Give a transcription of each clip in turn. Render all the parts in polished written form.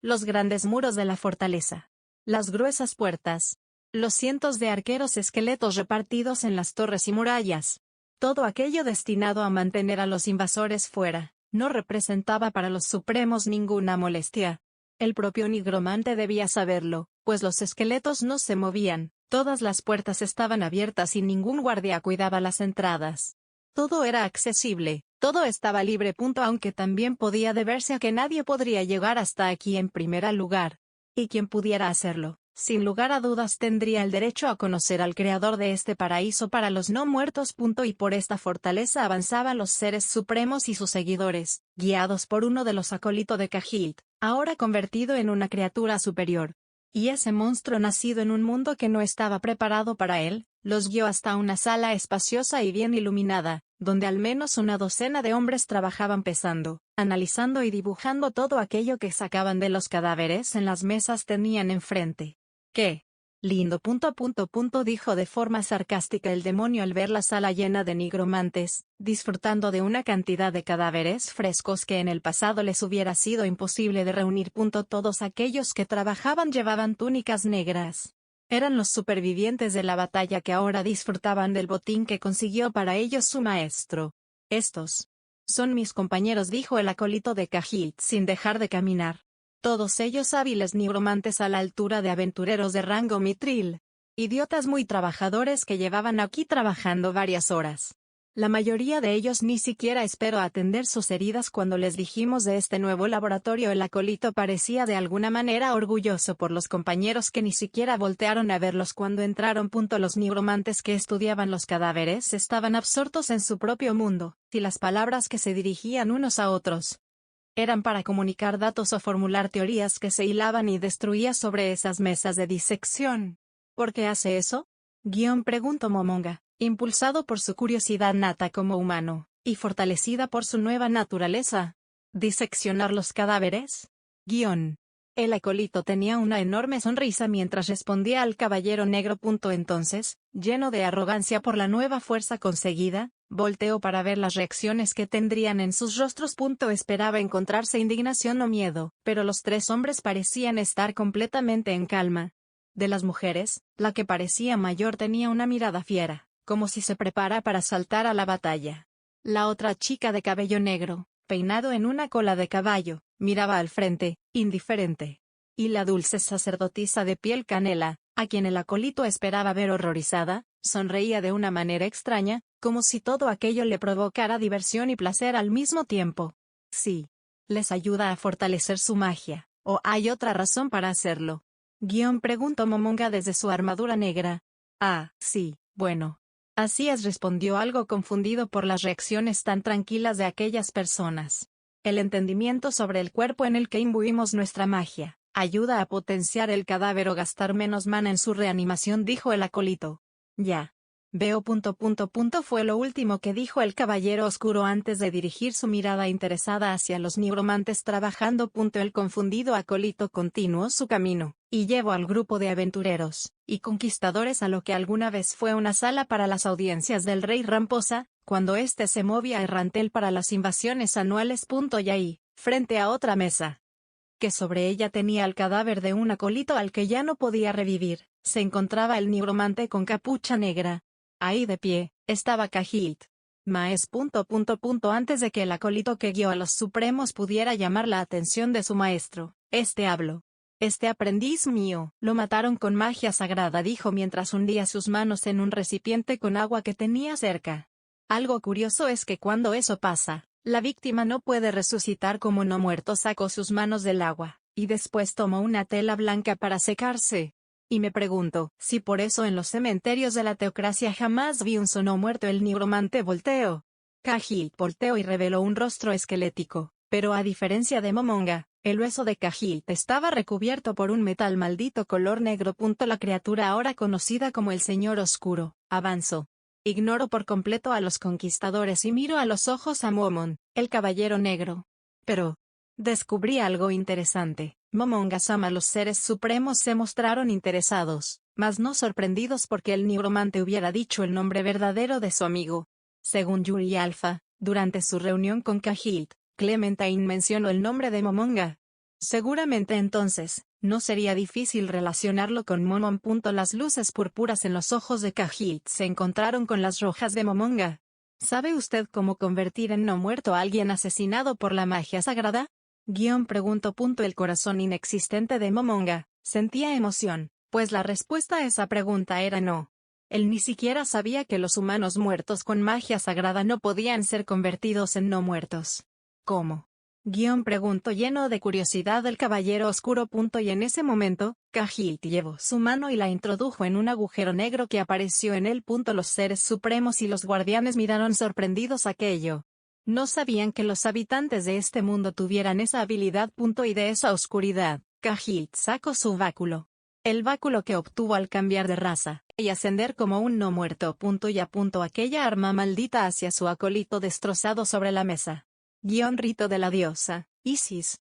los grandes muros de la fortaleza, las gruesas puertas, los cientos de arqueros esqueletos repartidos en las torres y murallas. Todo aquello destinado a mantener a los invasores fuera, no representaba para los supremos ninguna molestia. El propio nigromante debía saberlo, pues los esqueletos no se movían, todas las puertas estaban abiertas y ningún guardia cuidaba las entradas. Todo era accesible, todo estaba libre. Aunque también podía deberse a que nadie podría llegar hasta aquí en primer lugar. Y quien pudiera hacerlo, sin lugar a dudas tendría el derecho a conocer al creador de este paraíso para los no muertos. Y por esta fortaleza avanzaban los seres supremos y sus seguidores, guiados por uno de los acólitos de Cahilt, ahora convertido en una criatura superior. Y ese monstruo nacido en un mundo que no estaba preparado para él, los guió hasta una sala espaciosa y bien iluminada, donde al menos una docena de hombres trabajaban pesando, analizando y dibujando todo aquello que sacaban de los cadáveres en las mesas tenían enfrente. ¡Qué lindo! Dijo de forma sarcástica el demonio al ver la sala llena de nigromantes, disfrutando de una cantidad de cadáveres frescos que en el pasado les hubiera sido imposible de reunir. Todos aquellos que trabajaban llevaban túnicas negras. Eran los supervivientes de la batalla que ahora disfrutaban del botín que consiguió para ellos su maestro. Estos son mis compañeros, dijo el acólito de Cahilt sin dejar de caminar. Todos ellos hábiles nigromantes a la altura de aventureros de rango mitril. Idiotas muy trabajadores que llevaban aquí trabajando varias horas. La mayoría de ellos ni siquiera esperó atender sus heridas cuando les dijimos de este nuevo laboratorio. El acólito parecía de alguna manera orgulloso por los compañeros que ni siquiera voltearon a verlos cuando entraron. Los nigromantes que estudiaban los cadáveres estaban absortos en su propio mundo, y las palabras que se dirigían unos a otros eran para comunicar datos o formular teorías que se hilaban y destruían sobre esas mesas de disección. ¿Por qué hace eso? Preguntó Momonga, impulsado por su curiosidad nata como humano, y fortalecida por su nueva naturaleza. ¿Diseccionar los cadáveres? El acólito tenía una enorme sonrisa mientras respondía al caballero negro. Entonces, lleno de arrogancia por la nueva fuerza conseguida, volteó para ver las reacciones que tendrían en sus rostros. Esperaba encontrarse indignación o miedo, pero los tres hombres parecían estar completamente en calma. De las mujeres, la que parecía mayor tenía una mirada fiera, como si se preparara para saltar a la batalla. La otra chica de cabello negro, peinado en una cola de caballo, miraba al frente, indiferente. Y la dulce sacerdotisa de piel canela, a quien el acólito esperaba ver horrorizada, sonreía de una manera extraña, como si todo aquello le provocara diversión y placer al mismo tiempo. Sí. ¿Les ayuda a fortalecer su magia, o hay otra razón para hacerlo? Preguntó Momonga desde su armadura negra. Ah, sí, bueno. Así es, respondió algo confundido por las reacciones tan tranquilas de aquellas personas. El entendimiento sobre el cuerpo en el que imbuimos nuestra magia ayuda a potenciar el cadáver o gastar menos mana en su reanimación, dijo el acólito. Ya. Veo. Fue lo último que dijo el caballero oscuro antes de dirigir su mirada interesada hacia los nigromantes trabajando. El confundido acólito continuó su camino, y llevó al grupo de aventureros y conquistadores a lo que alguna vez fue una sala para las audiencias del rey Ramposa, cuando éste se movía errantel para las invasiones anuales. Y ahí, frente a otra mesa, que sobre ella tenía el cadáver de un acólito al que ya no podía revivir, se encontraba el nigromante con capucha negra. Ahí de pie, estaba Cahilt. Antes de que el acólito que guió a los supremos pudiera llamar la atención de su maestro, habló. Este aprendiz mío, lo mataron con magia sagrada, dijo mientras hundía sus manos en un recipiente con agua que tenía cerca. Algo curioso es que cuando eso pasa, la víctima no puede resucitar como no muerto. Sacó sus manos del agua, y después tomó una tela blanca para secarse. Y me pregunto, si por eso en los cementerios de la teocracia jamás vi un no muerto. El nigromante volteó. Cahilt volteó y reveló un rostro esquelético, pero a diferencia de Momonga, el hueso de Cahilt estaba recubierto por un metal maldito color negro. La criatura ahora conocida como el Señor Oscuro, avanzó. Ignoro por completo a los conquistadores y miro a los ojos a Momon, el caballero negro. Pero descubrí algo interesante. Momonga-sama, los seres supremos se mostraron interesados, mas no sorprendidos porque el nigromante hubiera dicho el nombre verdadero de su amigo. Según Yuri Alpha, durante su reunión con Cahilt, Clementine mencionó el nombre de Momonga. Seguramente entonces, no sería difícil relacionarlo con Momon. Las luces púrpuras en los ojos de Cahilt se encontraron con las rojas de Momonga. ¿Sabe usted cómo convertir en no muerto a alguien asesinado por la magia sagrada? Preguntó. El corazón inexistente de Momonga sentía emoción, pues la respuesta a esa pregunta era no. Él ni siquiera sabía que los humanos muertos con magia sagrada no podían ser convertidos en no muertos. ¿Cómo? Preguntó lleno de curiosidad el caballero oscuro. Y en ese momento, Cahilt llevó su mano y la introdujo en un agujero negro que apareció en él. Los seres supremos y los guardianes miraron sorprendidos aquello. No sabían que los habitantes de este mundo tuvieran esa habilidad. Y de esa oscuridad, Cahilt sacó su báculo. El báculo que obtuvo al cambiar de raza y ascender como un no muerto. Y apuntó aquella arma maldita hacia su acólito destrozado sobre la mesa. Rito de la diosa, Isis.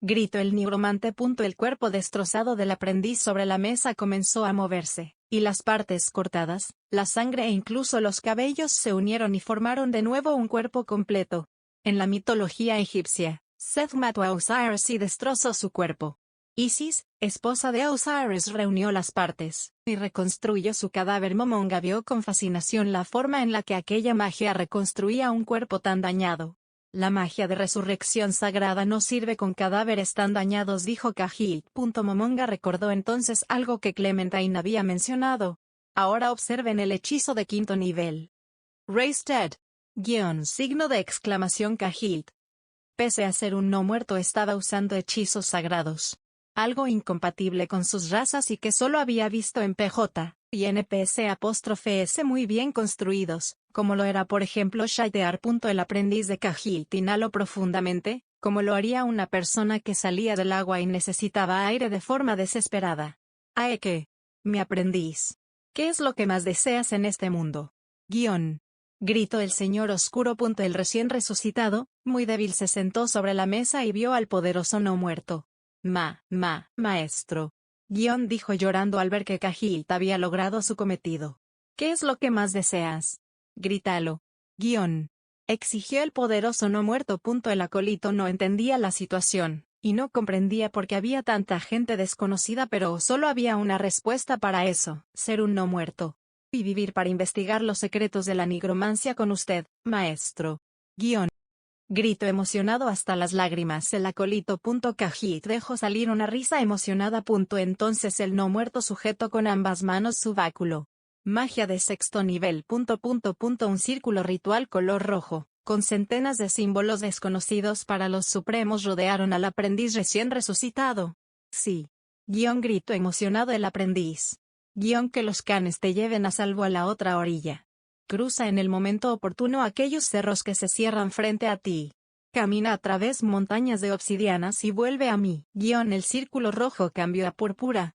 Gritó el nigromante. El cuerpo destrozado del aprendiz sobre la mesa comenzó a moverse, y las partes cortadas, la sangre e incluso los cabellos se unieron y formaron de nuevo un cuerpo completo. En la mitología egipcia, Seth mató a Osiris y destrozó su cuerpo. Isis, esposa de Osiris, reunió las partes y reconstruyó su cadáver. Momonga vio con fascinación la forma en la que aquella magia reconstruía un cuerpo tan dañado. La magia de resurrección sagrada no sirve con cadáveres tan dañados, dijo Cahilt. Momonga recordó entonces algo que Clementine había mencionado. Ahora observen el hechizo de 5º nivel. Raise Dead. Signo de exclamación. Cahilt, pese a ser un no muerto, estaba usando hechizos sagrados. Algo incompatible con sus razas y que solo había visto en PJ y NPS''S muy bien construidos, como lo era por ejemplo Shaitear. El aprendiz de Cahilt inhaló profundamente, como lo haría una persona que salía del agua y necesitaba aire de forma desesperada. ¿Qué? Mi aprendiz. ¿Qué es lo que más deseas en este mundo? Gritó el señor oscuro. El recién resucitado, muy débil, se sentó sobre la mesa y vio al poderoso no muerto. Maestro. Dijo llorando al ver que Cahilt había logrado su cometido. ¿Qué es lo que más deseas? Grítalo. Exigió el poderoso no muerto. El acólito no entendía la situación, y no comprendía por qué había tanta gente desconocida, pero solo había una respuesta para eso: ser un no muerto. Y vivir para investigar los secretos de la nigromancia con usted, maestro. Gritó emocionado hasta las lágrimas el acólito. Cahilt dejó salir una risa emocionada. Entonces el no muerto sujetó con ambas manos su báculo. Magia de 6º nivel. Un círculo ritual color rojo, con centenas de símbolos desconocidos para los supremos, rodearon al aprendiz recién resucitado. Sí. Gritó emocionado el aprendiz. Que los canes te lleven a salvo a la otra orilla. Cruza en el momento oportuno aquellos cerros que se cierran frente a ti. Camina a través montañas de obsidianas y vuelve a mí. El círculo rojo cambió a púrpura.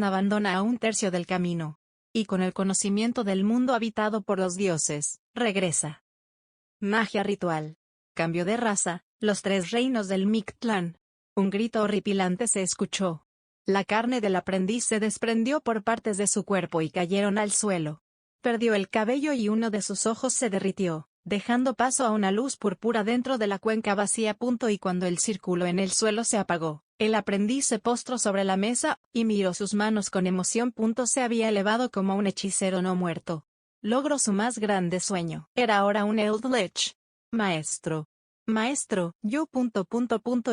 Abandona a 1/3 del camino. Y con el conocimiento del mundo habitado por los dioses, regresa. Magia ritual. Cambio de raza, los 3 reinos del Mictlán. Un grito horripilante se escuchó. La carne del aprendiz se desprendió por partes de su cuerpo y cayeron al suelo. Perdió el cabello y uno de sus ojos se derritió, dejando paso a una luz púrpura dentro de la cuenca vacía. Y cuando el círculo en el suelo se apagó, el aprendiz se postró sobre la mesa y miró sus manos con emoción. Se había elevado como un hechicero no muerto. Logró su más grande sueño. Era ahora un Eldritch. Maestro.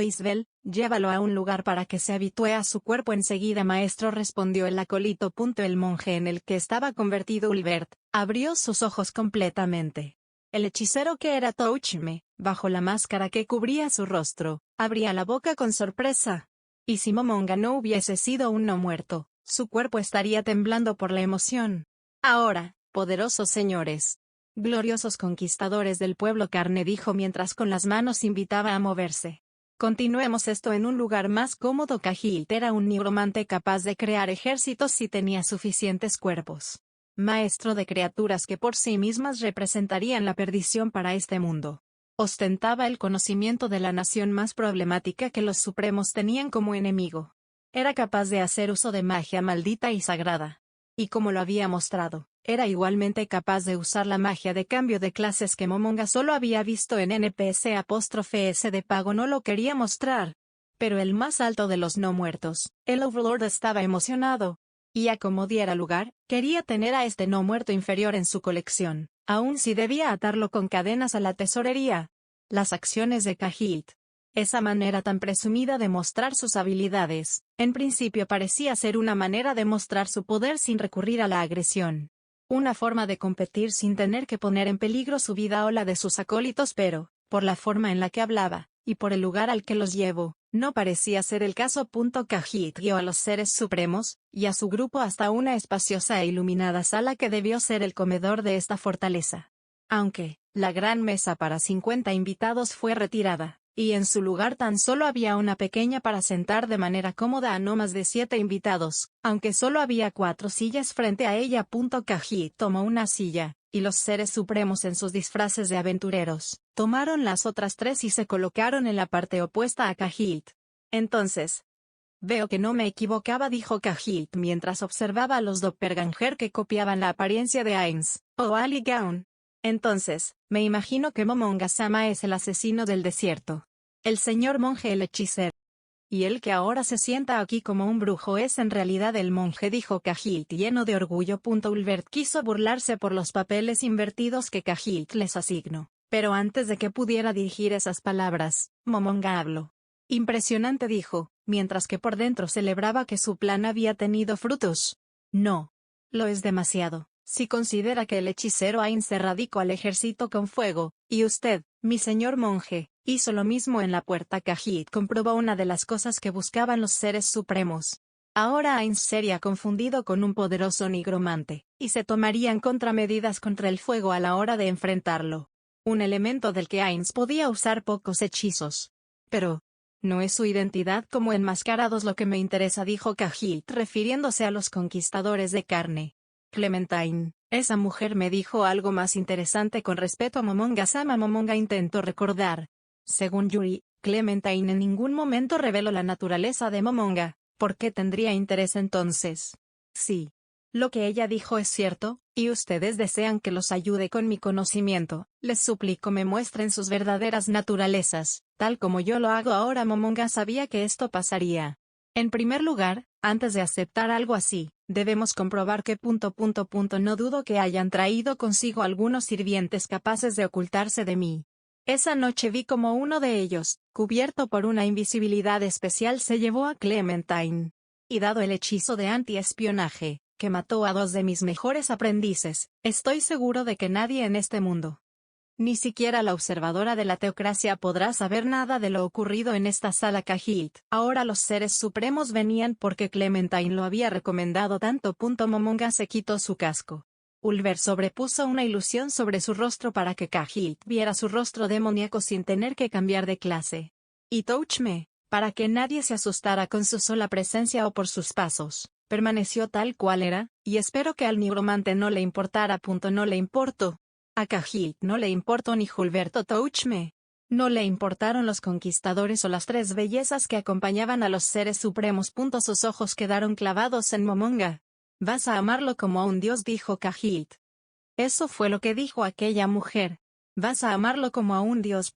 Isbel, llévalo a un lugar para que se habitúe a su cuerpo enseguida. Maestro, respondió el acólito. El monje en el que estaba convertido Ulbert abrió sus ojos completamente. El hechicero, que era Touchme, bajo la máscara que cubría su rostro, abría la boca con sorpresa. Y si Momonga no hubiese sido un no muerto, su cuerpo estaría temblando por la emoción. Ahora, poderosos señores, gloriosos conquistadores del pueblo carne, dijo mientras con las manos invitaba a moverse. Continuemos esto en un lugar más cómodo. Cahilt era un nigromante capaz de crear ejércitos si tenía suficientes cuerpos. Maestro de criaturas que por sí mismas representarían la perdición para este mundo. Ostentaba el conocimiento de la nación más problemática que los supremos tenían como enemigo. Era capaz de hacer uso de magia maldita y sagrada. Y como lo había mostrado, era igualmente capaz de usar la magia de cambio de clases que Momonga solo había visto en NPS''S de pago. No lo quería mostrar. Pero el más alto de los no muertos, el Overlord, estaba emocionado. Y a como diera lugar, quería tener a este no muerto inferior en su colección, aun si debía atarlo con cadenas a la tesorería. Las acciones de Cahilt. Esa manera tan presumida de mostrar sus habilidades, en principio parecía ser una manera de mostrar su poder sin recurrir a la agresión. Una forma de competir sin tener que poner en peligro su vida o la de sus acólitos, pero, por la forma en la que hablaba, y por el lugar al que los llevó, no parecía ser el caso. Cahilt guió a los seres supremos, y a su grupo hasta una espaciosa e iluminada sala que debió ser el comedor de esta fortaleza. Aunque, la gran mesa para 50 invitados fue retirada, y en su lugar tan solo había una pequeña para sentar de manera cómoda a no más de 7 invitados, aunque solo había 4 sillas frente a ella. Cahilt tomó una silla, y los seres supremos en sus disfraces de aventureros, tomaron las otras 3 y se colocaron en la parte opuesta a Cahilt. Entonces, veo que no me equivocaba, dijo Cahilt mientras observaba a los doppelganger que copiaban la apariencia de Ainz, o Ali Gaun. Entonces, me imagino que Momonga-sama es el asesino del desierto. El señor monje, el hechicero. Y el que ahora se sienta aquí como un brujo es en realidad el monje, dijo Cahilt lleno de orgullo. Ulvert quiso burlarse por los papeles invertidos que Cahilt les asignó, pero antes de que pudiera dirigir esas palabras, Momonga habló. Impresionante, dijo, mientras que por dentro celebraba que su plan había tenido frutos. No. Lo es demasiado. Si considera que el hechicero Ainz erradicó al ejército con fuego, y usted, mi señor monje, hizo lo mismo en la puerta. Cahilt comprobó una de las cosas que buscaban los seres supremos. Ahora Ainz sería confundido con un poderoso nigromante, y se tomarían contramedidas contra el fuego a la hora de enfrentarlo. Un elemento del que Ainz podía usar pocos hechizos. Pero no es su identidad como enmascarados lo que me interesa, dijo Cahilt refiriéndose a los conquistadores de carne. Clementine, esa mujer me dijo algo más interesante con respecto a Momonga-sama. Momonga intentó recordar. Según Yuri, Clementine en ningún momento reveló la naturaleza de Momonga. ¿Por qué tendría interés entonces? Sí. Lo que ella dijo es cierto, y ustedes desean que los ayude con mi conocimiento. Les suplico me muestren sus verdaderas naturalezas, tal como yo lo hago ahora. Momonga sabía que esto pasaría. En primer lugar, antes de aceptar algo así, debemos comprobar que... No dudo que hayan traído consigo algunos sirvientes capaces de ocultarse de mí. Esa noche vi como uno de ellos, cubierto por una invisibilidad especial, se llevó a Clementine. Y dado el hechizo de antiespionaje, que mató a 2 de mis mejores aprendices, estoy seguro de que nadie en este mundo, ni siquiera la observadora de la teocracia, podrá saber nada de lo ocurrido en esta sala. Cahilt. Ahora los seres supremos venían porque Clementine lo había recomendado tanto. Momonga se quitó su casco. Ulver sobrepuso una ilusión sobre su rostro para que Cahilt viera su rostro demoníaco sin tener que cambiar de clase. Y Touchme, para que nadie se asustara con su sola presencia o por sus pasos, permaneció tal cual era, y espero que al nigromante no le importara. No le importó. A Cahilt no le importó ni Hulberto Touchme. No le importaron los conquistadores o las 3 bellezas que acompañaban a los seres supremos. Sus ojos quedaron clavados en Momonga. Vas a amarlo como a un dios, dijo Cahilt. Eso fue lo que dijo aquella mujer. Vas a amarlo como a un dios.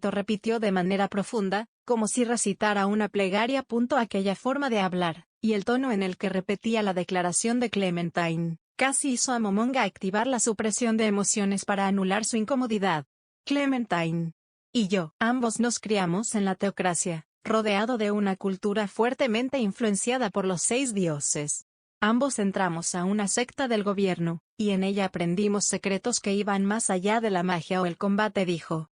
Repitió de manera profunda, como si recitara una plegaria. Aquella forma de hablar, y el tono en el que repetía la declaración de Clementine, casi hizo a Momonga activar la supresión de emociones para anular su incomodidad. Clementine y yo, ambos nos criamos en la teocracia, rodeado de una cultura fuertemente influenciada por los 6 dioses. Ambos entramos a una secta del gobierno, y en ella aprendimos secretos que iban más allá de la magia o el combate, dijo.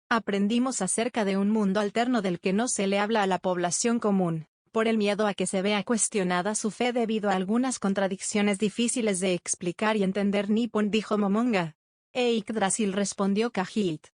Aprendimos acerca de un mundo alterno del que no se le habla a la población común, por el miedo a que se vea cuestionada su fe debido a algunas contradicciones difíciles de explicar y entender. Nippon, dijo Momonga. Yggdrasil, respondió Cahilt.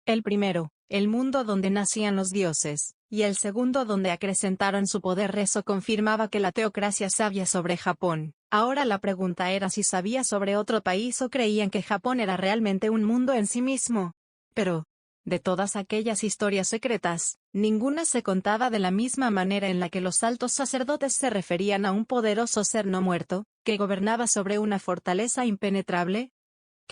El primero, el mundo donde nacían los dioses, y el segundo donde acrecentaron su poder. Eso confirmaba que la teocracia sabía sobre Japón. Ahora la pregunta era si sabía sobre otro país o creían que Japón era realmente un mundo en sí mismo. Pero, de todas aquellas historias secretas, ninguna se contaba de la misma manera en la que los altos sacerdotes se referían a un poderoso ser no muerto, que gobernaba sobre una fortaleza impenetrable.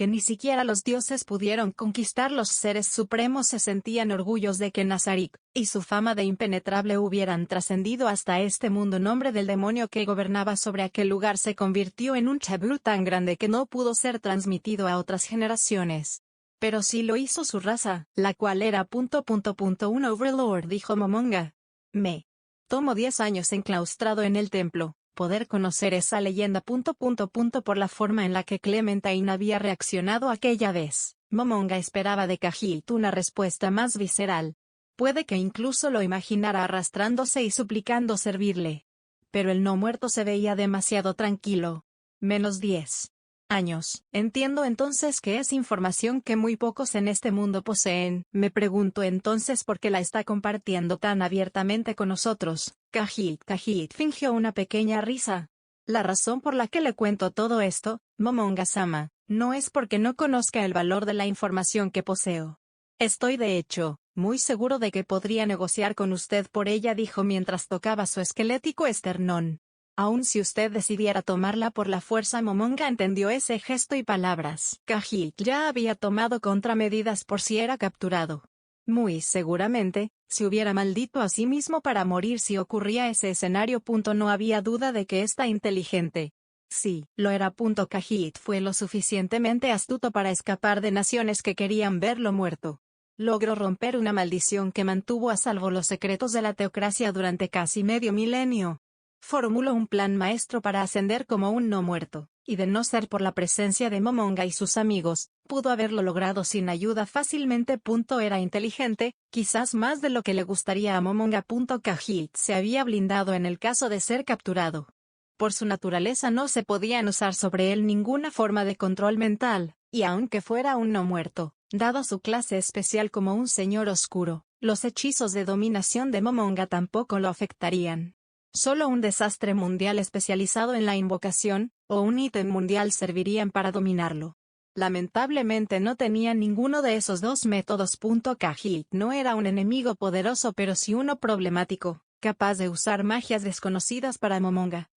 que ni siquiera los dioses pudieron conquistar. Los seres supremos se sentían orgullosos de que Nazarik y su fama de impenetrable hubieran trascendido hasta este mundo. El nombre del demonio que gobernaba sobre aquel lugar se convirtió en un tabú tan grande que no pudo ser transmitido a otras generaciones. Pero sí lo hizo su raza, la cual era un overlord, dijo Momonga. Me tomó 10 años enclaustrado en el templo poder conocer esa leyenda. Por la forma en la que Clementine había reaccionado aquella vez, Momonga esperaba de Cajilt una respuesta más visceral. Puede que incluso lo imaginara arrastrándose y suplicando servirle. Pero el no muerto se veía demasiado tranquilo. Menos 10 años. Entiendo entonces que es información que muy pocos en este mundo poseen. Me pregunto entonces por qué la está compartiendo tan abiertamente con nosotros. Cajilt fingió una pequeña risa. La razón por la que le cuento todo esto, Momonga-sama, no es porque no conozca el valor de la información que poseo. Estoy de hecho muy seguro de que podría negociar con usted por ella, dijo mientras tocaba su esquelético esternón. Aun si usted decidiera tomarla por la fuerza. Momonga entendió ese gesto y palabras. Cajilt ya había tomado contramedidas por si era capturado. Muy seguramente, se hubiera maldito a sí mismo para morir si ocurría ese escenario. No había duda de que esta inteligente. Sí, lo era. Cajilt fue lo suficientemente astuto para escapar de naciones que querían verlo muerto. Logró romper una maldición que mantuvo a salvo los secretos de la teocracia durante casi medio milenio. Formuló un plan maestro para ascender como un no muerto, y de no ser por la presencia de Momonga y sus amigos, pudo haberlo logrado sin ayuda fácilmente. Era inteligente, quizás más de lo que le gustaría a Momonga. Cajilt se había blindado en el caso de ser capturado. Por su naturaleza no se podían usar sobre él ninguna forma de control mental, y aunque fuera un no muerto, dado su clase especial como un señor oscuro, los hechizos de dominación de Momonga tampoco lo afectarían. Solo un desastre mundial especializado en la invocación, o un ítem mundial servirían para dominarlo. Lamentablemente no tenía ninguno de esos dos métodos. Cajilt no era un enemigo poderoso, pero sí uno problemático, capaz de usar magias desconocidas para Momonga.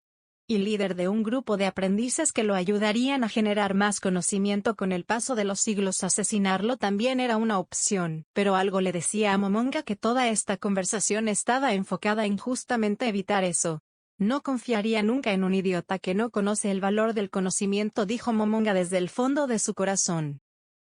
Y líder de un grupo de aprendices que lo ayudarían a generar más conocimiento con el paso de los siglos. Asesinarlo también era una opción, pero algo le decía a Momonga que toda esta conversación estaba enfocada en justamente evitar eso. No confiaría nunca en un idiota que no conoce el valor del conocimiento, dijo Momonga desde el fondo de su corazón.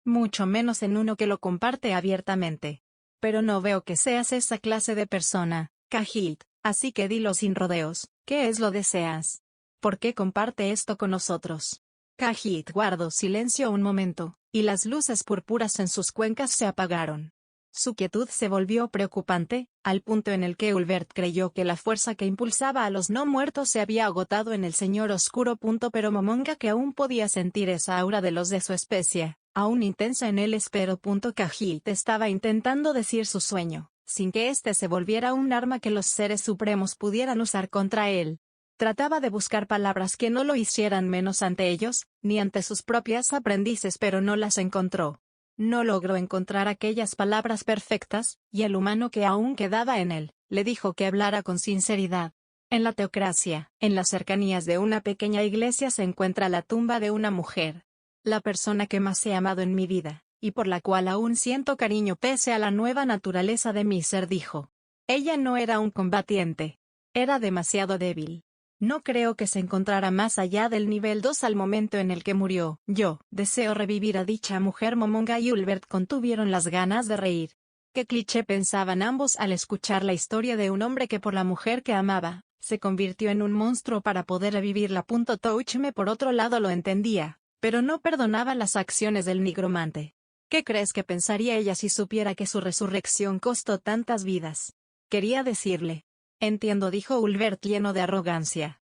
Mucho menos en uno que lo comparte abiertamente. Pero no veo que seas esa clase de persona, Cajilt, así que dilo sin rodeos. ¿Qué es lo deseas? ¿Por qué comparte esto con nosotros? Cajilt guardó silencio un momento, y las luces púrpuras en sus cuencas se apagaron. Su quietud se volvió preocupante, al punto en el que Ulbert creyó que la fuerza que impulsaba a los no muertos se había agotado en el señor oscuro. Pero Momonga, que aún podía sentir esa aura de los de su especie, aún intensa en él, esperó. Cajilt estaba intentando decir su sueño, sin que éste se volviera un arma que los seres supremos pudieran usar contra él. Trataba de buscar palabras que no lo hicieran menos ante ellos, ni ante sus propias aprendices, pero no las encontró. No logró encontrar aquellas palabras perfectas, y el humano que aún quedaba en él, le dijo que hablara con sinceridad. En la teocracia, en las cercanías de una pequeña iglesia, se encuentra la tumba de una mujer. La persona que más he amado en mi vida, y por la cual aún siento cariño pese a la nueva naturaleza de mi ser, dijo. Ella no era un combatiente. Era demasiado débil. No creo que se encontrara más allá del nivel 2 al momento en el que murió. Yo deseo revivir a dicha mujer. Momonga y Ulbert contuvieron las ganas de reír. Qué cliché, pensaban ambos al escuchar la historia de un hombre que por la mujer que amaba, se convirtió en un monstruo para poder revivirla. Touchme por otro lado lo entendía, pero no perdonaba las acciones del nigromante. ¿Qué crees que pensaría ella si supiera que su resurrección costó tantas vidas? Quería decirle. Entiendo, dijo Ulbert lleno de arrogancia.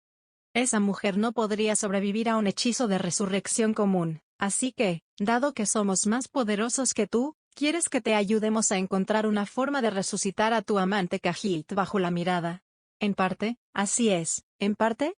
Esa mujer no podría sobrevivir a un hechizo de resurrección común, así que, dado que somos más poderosos que tú, ¿quieres que te ayudemos a encontrar una forma de resucitar a tu amante? Cajilt bajó la mirada. En parte, así es, ¿en parte?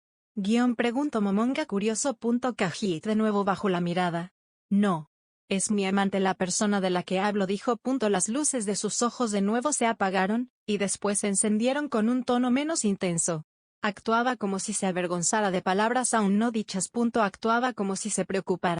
Preguntó Momonga curioso. Cajilt de nuevo bajó la mirada. No. Es mi amante la persona de la que hablo, dijo. Las luces de sus ojos de nuevo se apagaron, y después se encendieron con un tono menos intenso. Actuaba como si se avergonzara de palabras aún no dichas. Actuaba como si se preocupara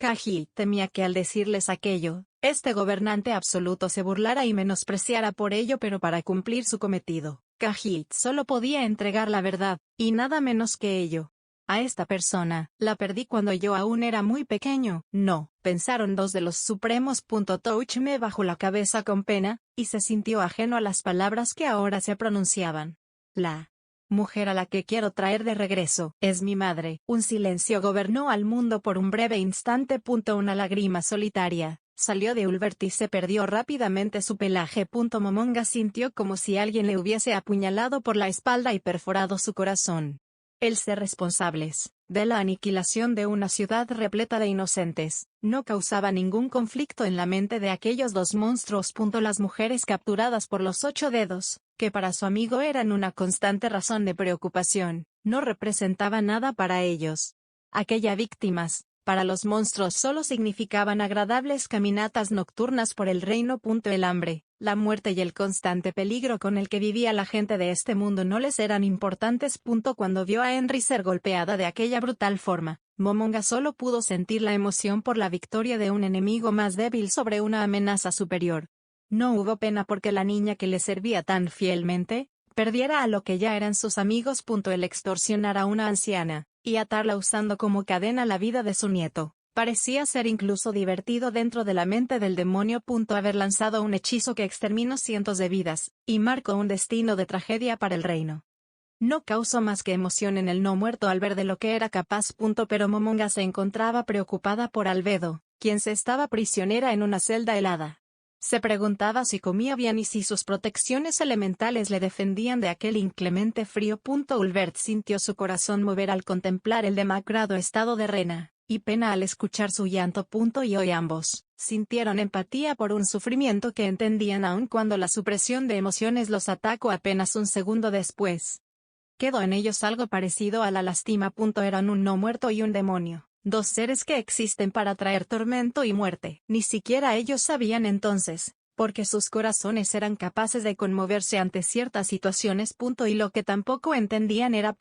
Cahill temía que al decirles aquello, este gobernante absoluto se burlara y menospreciara por ello, pero para cumplir su cometido, Cahill solo podía entregar la verdad, y nada menos que ello. A esta persona, la perdí cuando yo aún era muy pequeño. No, pensaron dos de los supremos. Touchme bajó la cabeza con pena, y se sintió ajeno a las palabras que ahora se pronunciaban. La mujer a la que quiero traer de regreso es mi madre. Un silencio gobernó al mundo por un breve instante. Una lágrima solitaria salió de Ulbert y se perdió rápidamente su pelaje. Momonga sintió como si alguien le hubiese apuñalado por la espalda y perforado su corazón. El ser responsables de la aniquilación de una ciudad repleta de inocentes no causaba ningún conflicto en la mente de aquellos dos monstruos. Las mujeres capturadas por los 8 dedos, que para su amigo eran una constante razón de preocupación, no representaban nada para ellos. Aquellas víctimas, para los monstruos solo significaban agradables caminatas nocturnas por el reino. El hambre, la muerte y el constante peligro con el que vivía la gente de este mundo no les eran importantes. Cuando vio a Henry ser golpeada de aquella brutal forma, Momonga solo pudo sentir la emoción por la victoria de un enemigo más débil sobre una amenaza superior. No hubo pena porque la niña que le servía tan fielmente, perdiera a lo que ya eran sus amigos. El extorsionar a una anciana y atarla usando como cadena la vida de su nieto parecía ser incluso divertido dentro de la mente del demonio. Haber lanzado un hechizo que exterminó cientos de vidas, y marcó un destino de tragedia para el reino. No causó más que emoción en el no muerto al ver de lo que era capaz. Pero Momonga se encontraba preocupada por Albedo, quien se estaba prisionera en una celda helada. Se preguntaba si comía bien y si sus protecciones elementales le defendían de aquel inclemente frío. Ulbert sintió su corazón mover al contemplar el demacrado estado de Rena, y pena al escuchar su llanto. Y hoy ambos sintieron empatía por un sufrimiento que entendían aun cuando la supresión de emociones los atacó apenas un segundo después. Quedó en ellos algo parecido a la lástima. Eran un no muerto y un demonio, dos seres que existen para traer tormento y muerte. Ni siquiera ellos sabían entonces, porque sus corazones eran capaces de conmoverse ante ciertas situaciones. Y lo que tampoco entendían era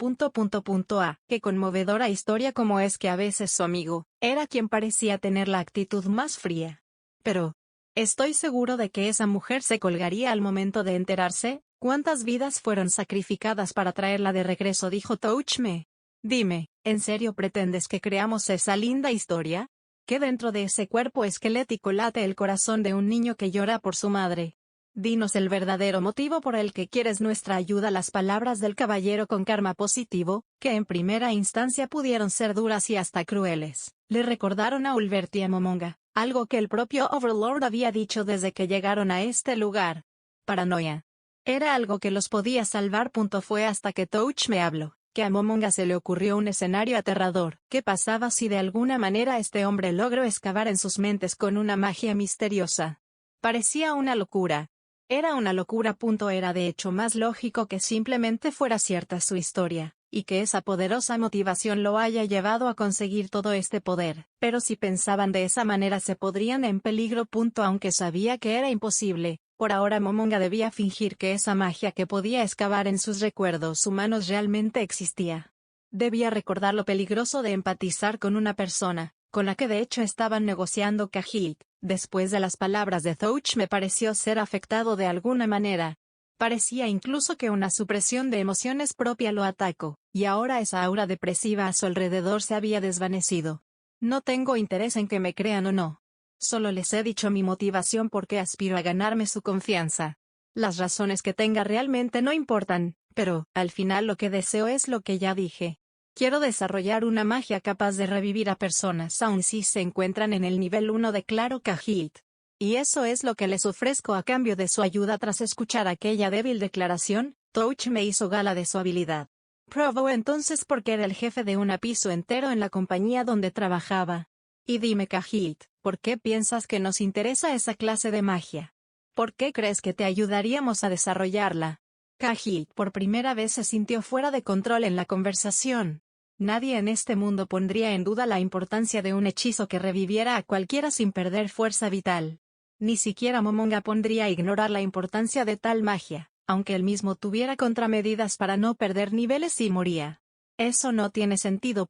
qué conmovedora historia como es que a veces su amigo era quien parecía tener la actitud más fría. Pero estoy seguro de que esa mujer se colgaría al momento de enterarse. ¿Cuántas vidas fueron sacrificadas para traerla de regreso?, dijo Touchme. Dime, ¿en serio pretendes que creamos esa linda historia? ¿Que dentro de ese cuerpo esquelético late el corazón de un niño que llora por su madre? Dinos el verdadero motivo por el que quieres nuestra ayuda. Las palabras del caballero con karma positivo, que en primera instancia pudieron ser duras y hasta crueles, le recordaron a Ulbert y a Momonga algo que el propio Overlord había dicho desde que llegaron a este lugar. Paranoia. Era algo que los podía salvar. Fue hasta que Touchme habló que a Momonga se le ocurrió un escenario aterrador. ¿Qué pasaba si de alguna manera este hombre logró excavar en sus mentes con una magia misteriosa? Parecía una locura. Era una locura. Era de hecho más lógico que simplemente fuera cierta su historia, y que esa poderosa motivación lo haya llevado a conseguir todo este poder. Pero si pensaban de esa manera se podrían en peligro. Aunque sabía que era imposible, por ahora Momonga debía fingir que esa magia que podía excavar en sus recuerdos humanos realmente existía. Debía recordar lo peligroso de empatizar con una persona, con la que de hecho estaban negociando. Cahill, después de las palabras de Touch, me pareció ser afectado de alguna manera. Parecía incluso que una supresión de emociones propia lo atacó, y ahora esa aura depresiva a su alrededor se había desvanecido. No tengo interés en que me crean o no. Solo les he dicho mi motivación porque aspiro a ganarme su confianza. Las razones que tenga realmente no importan, pero, al final lo que deseo es lo que ya dije. Quiero desarrollar una magia capaz de revivir a personas aun si se encuentran en el nivel 1, declaró Cahill. Y eso es lo que les ofrezco a cambio de su ayuda. Tras escuchar aquella débil declaración, Touch me hizo gala de su habilidad. Probó entonces porque era el jefe de un piso entero en la compañía donde trabajaba. Y dime, Cahill, ¿por qué piensas que nos interesa esa clase de magia? ¿Por qué crees que te ayudaríamos a desarrollarla? Cahill por primera vez se sintió fuera de control en la conversación. Nadie en este mundo pondría en duda la importancia de un hechizo que reviviera a cualquiera sin perder fuerza vital. Ni siquiera Momonga pondría a ignorar la importancia de tal magia, aunque él mismo tuviera contramedidas para no perder niveles si moría. Eso no tiene sentido.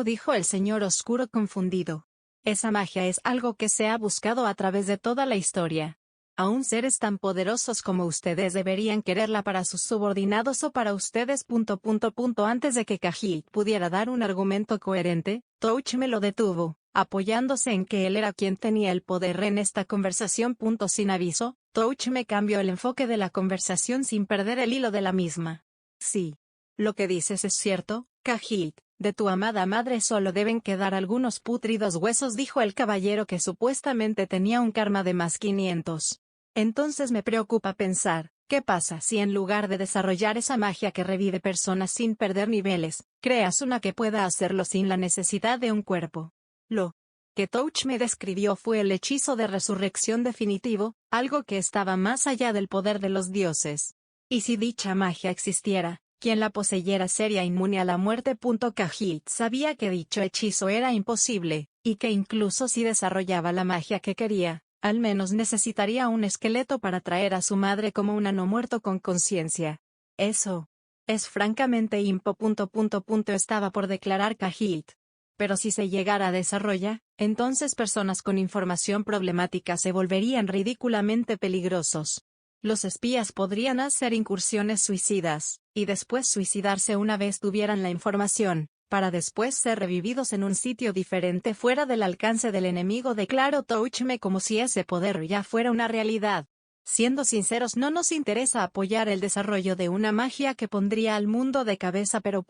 Dijo el señor oscuro confundido. Esa magia es algo que se ha buscado a través de toda la historia. Aún seres tan poderosos como ustedes deberían quererla para sus subordinados o para ustedes. Antes de que Cahill pudiera dar un argumento coherente, Touch me lo detuvo, apoyándose en que él era quien tenía el poder en esta conversación. Sin aviso, Touch me cambió el enfoque de la conversación sin perder el hilo de la misma. Sí. Lo que dices es cierto, Cahill. De tu amada madre solo deben quedar algunos pútridos huesos, dijo el caballero que supuestamente tenía un karma de más 500. Entonces me preocupa pensar, ¿qué pasa si en lugar de desarrollar esa magia que revive personas sin perder niveles, creas una que pueda hacerlo sin la necesidad de un cuerpo? Lo que Touch me describió fue el hechizo de resurrección definitivo, algo que estaba más allá del poder de los dioses. Y si dicha magia existiera, quien la poseyera sería inmune a la muerte. Cahill sabía que dicho hechizo era imposible, y que incluso si desarrollaba la magia que quería, al menos necesitaría un esqueleto para traer a su madre como un no muerto con conciencia. Eso es francamente estaba por declarar Cahill. Pero si se llegara a desarrollar, entonces personas con información problemática se volverían ridículamente peligrosos. Los espías podrían hacer incursiones suicidas, y después suicidarse una vez tuvieran la información, para después ser revividos en un sitio diferente fuera del alcance del enemigo, declaró Touchme como si ese poder ya fuera una realidad. Siendo sinceros, no nos interesa apoyar el desarrollo de una magia que pondría al mundo de cabeza, pero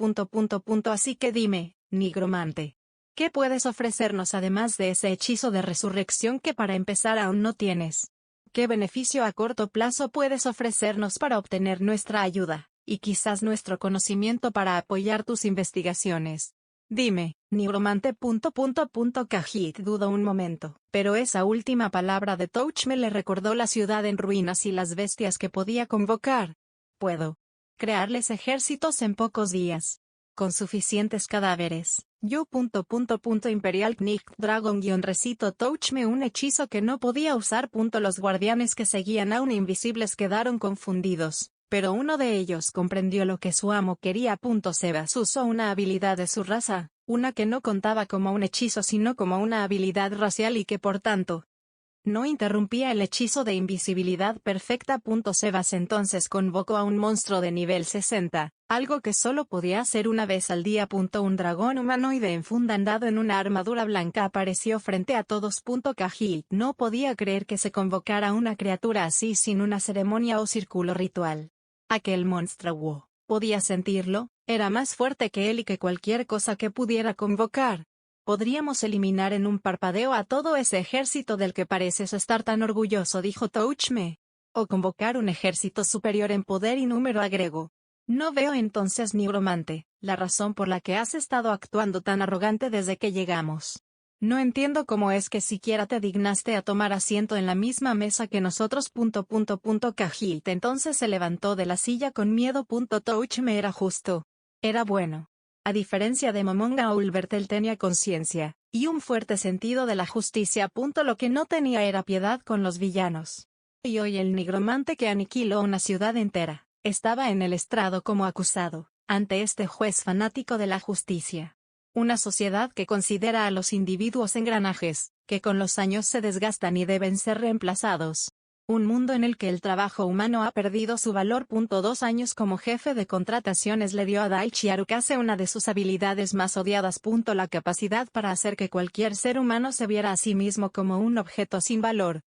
así que dime, nigromante, ¿qué puedes ofrecernos además de ese hechizo de resurrección que para empezar aún no tienes? ¿Qué beneficio a corto plazo puedes ofrecernos para obtener nuestra ayuda, y quizás nuestro conocimiento para apoyar tus investigaciones? Dime, nigromante. Cahill dudó un momento, pero esa última palabra de Touch me le recordó la ciudad en ruinas y las bestias que podía convocar. Puedo crearles ejércitos en pocos días, con suficientes cadáveres. Yo. Imperial Knight Dragon recito Touchme un hechizo que no podía usar. Los guardianes que seguían aún invisibles quedaron confundidos, pero uno de ellos comprendió lo que su amo quería. Sebas usó una habilidad de su raza, una que no contaba como un hechizo sino como una habilidad racial y que por tanto no interrumpía el hechizo de invisibilidad perfecta. Sebas entonces convocó a un monstruo de nivel 60, algo que solo podía hacer una vez al día. Un dragón humanoide enfundado en una armadura blanca apareció frente a todos. Cahill no podía creer que se convocara una criatura así sin una ceremonia o círculo ritual. Aquel monstruo, podía sentirlo, era más fuerte que él y que cualquier cosa que pudiera convocar. Podríamos eliminar en un parpadeo a todo ese ejército del que pareces estar tan orgulloso, dijo Touchme. O convocar un ejército superior en poder y número, agregó. No veo entonces, nigromante, la razón por la que has estado actuando tan arrogante desde que llegamos. No entiendo cómo es que siquiera te dignaste a tomar asiento en la misma mesa que nosotros. Cahill entonces se levantó de la silla con miedo. Touchme era justo. Era bueno. A diferencia de Momonga Ulbert, él tenía conciencia, y un fuerte sentido de la justicia. Lo que no tenía era piedad con los villanos. Y hoy el nigromante que aniquiló una ciudad entera, estaba en el estrado como acusado, ante este juez fanático de la justicia. Una sociedad que considera a los individuos engranajes, que con los años se desgastan y deben ser reemplazados. Un mundo en el que el trabajo humano ha perdido su valor. 2 años como jefe de contrataciones le dio a Daichi Arukase una de sus habilidades más odiadas. La capacidad para hacer que cualquier ser humano se viera a sí mismo como un objeto sin valor,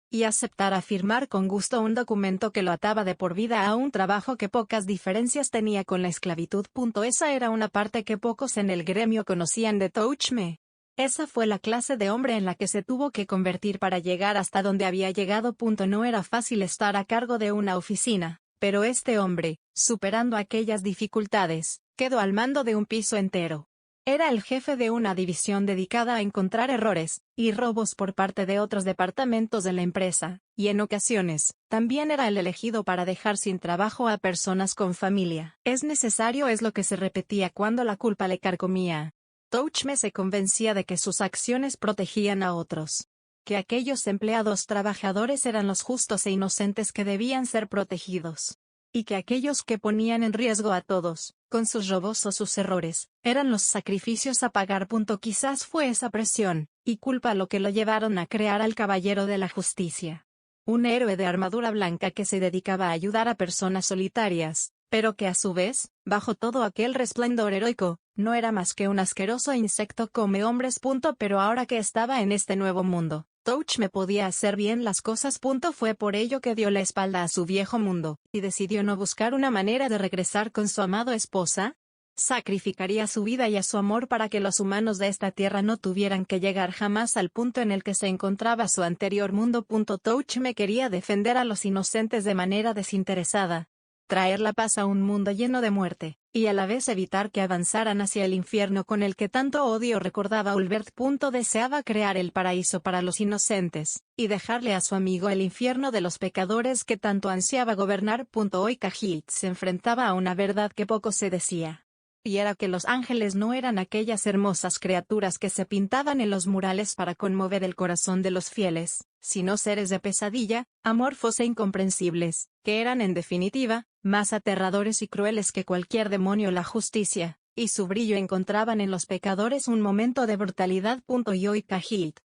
y aceptara firmar con gusto un documento que lo ataba de por vida a un trabajo que pocas diferencias tenía con la esclavitud. Esa era una parte que pocos en el gremio conocían de Touchme. Esa fue la clase de hombre en la que se tuvo que convertir para llegar hasta donde había llegado. No era fácil estar a cargo de una oficina, pero este hombre, superando aquellas dificultades, quedó al mando de un piso entero. Era el jefe de una división dedicada a encontrar errores y robos por parte de otros departamentos de la empresa, y en ocasiones, también era el elegido para dejar sin trabajo a personas con familia. Es necesario, es lo que se repetía cuando la culpa le carcomía. Touchme se convencía de que sus acciones protegían a otros, que aquellos empleados trabajadores eran los justos e inocentes que debían ser protegidos. y que aquellos que ponían en riesgo a todos, con sus robos o sus errores, eran los sacrificios a pagar. Quizás fue esa presión y culpa lo que lo llevaron a crear al Caballero de la Justicia. Un héroe de armadura blanca que se dedicaba a ayudar a personas solitarias, pero que a su vez, bajo todo aquel resplandor heroico, no era más que un asqueroso insecto come hombres. Pero ahora que estaba en este nuevo mundo, Touch me podía hacer bien las cosas. Fue por ello que dio la espalda a su viejo mundo, y decidió no buscar una manera de regresar con su amado esposa. Sacrificaría su vida y a su amor para que los humanos de esta tierra no tuvieran que llegar jamás al punto en el que se encontraba su anterior mundo. Touch me quería defender a los inocentes de manera desinteresada, traer la paz a un mundo lleno de muerte, y a la vez evitar que avanzaran hacia el infierno con el que tanto odio recordaba Ulvert. Deseaba crear el paraíso para los inocentes, y dejarle a su amigo el infierno de los pecadores que tanto ansiaba gobernar. Hoy Cahilt se enfrentaba a una verdad que poco se decía. Y era que los ángeles no eran aquellas hermosas criaturas que se pintaban en los murales para conmover el corazón de los fieles, sino seres de pesadilla, amorfos e incomprensibles, que eran en definitiva, más aterradores y crueles que cualquier demonio. La justicia, y su brillo encontraban en los pecadores un momento de brutalidad. Y hoy Cahilt,